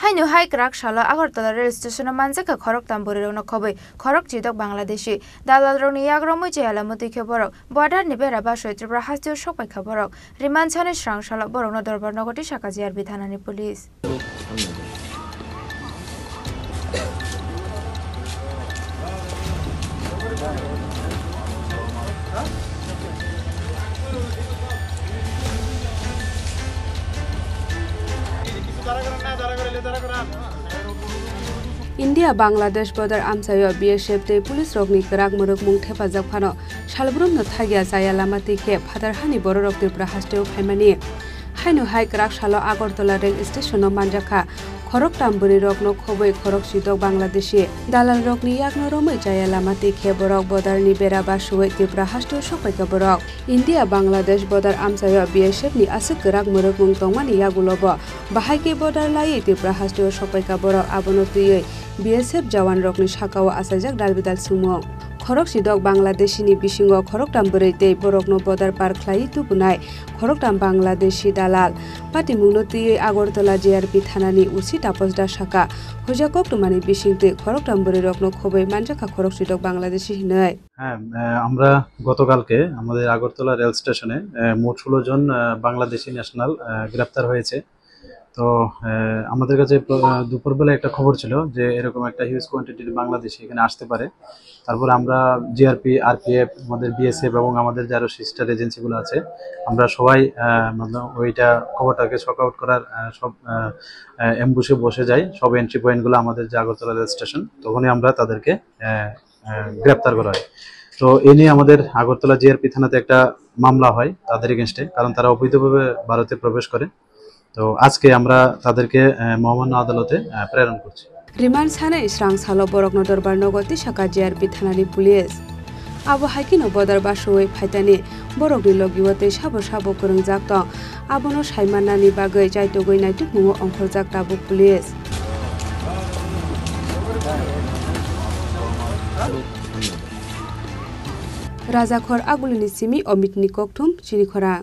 Hainu hai krak shala Agartala rail station manjaka khorok tambore no khobai khorok chidok Bangladeshi dalal roni yagromu jela moti khaborok border ni bera ba Tripura hastiu shopai khaborok riman chane shrang shala borok no dorbar nogoti shakajiar bithanani police India Bangladesh border amsayo BSF te police rokni krak morok mung thepajak phano salbrum no thagya jaya lamati khe phadarhani borok Tripura hasteo phaimani hainu hai krak salo Agartala rail station no manjakha khorok tamburi rok no khoboi khorok sidok Bangladeshi dalal rokni yakno romoi jaya lamati khe borok border ni bera ba suwei Tripura hasteo sopaika borok India Bangladesh border amsayo BSF ni asuk krak morok mung tongmani yagulobo bahai ke border lai Tripura hasteo sopaika borok abono tuyei BSF jawan rokni sakao asajak dalbidal sumo khorok sidok Bangladeshi ni bisingo khorok tamburi tei borok no border par khlai tupunai khorok tam Bangladeshi dalal pati mungno tui Agartala JRP thanani usi tapasda saka hojakok tumani bisingte khorok tamburi rokno khobai manjaka khorok sidok Bangladeshi hinai আমরা গতকালকে আমাদের Agartala rail স্টেশনে মোট 16 জন Bangladeshi national গ্রেফতার হয়েছে তো আমাদের কাছে দুপুরবেলা একটা খবর ছিল যে এরকম একটা হিউজ কোয়ান্টিটির বাংলাদেশি এখানে আসতে পারে তারপর আমরা জিআরপি আরপিএফ আমাদের বিএসএফ এবং আমাদের যারা সিস্টার এজেন্সিগুলো আছে আমরা সবাই ওইটা খবরটাকে শক আউট করার সব অ্যাম্বুশে বসে যাই সব এন্ট্রি পয়েন্টগুলো আমাদের যে আগরতলা রেল স্টেশন তখনই আমরা তাদেরকে গ্রেফতার করা হয় তো এ নিয়ে আমাদের আগরতলা জিআরপি থানাতে একটা মামলা হয় তাদের এগেইনস্টে কারণ তারা অবৈধভাবে ভারতে প্রবেশ করে তো আজকে আমরা তাদেরকে মহামান্য আদালতে প্রেরণ করছি রিমান্ড সানে ইসরাং সালো বরকনো দরবার নগতি সাকা জিআরপি থানানি পুলিশ আবো হাইকিনো বদার বাসুই ফাইতানি বরকনি লগিওতে সাবো সাবো করংজাক ত আবনো সাইমানানি বাগৈ जायतगै नायतुक मुङो अंखरजाक ताबुक पुलिस राजाखर आगुलिनि सिमी अमितनि ककथुम चिनिखरा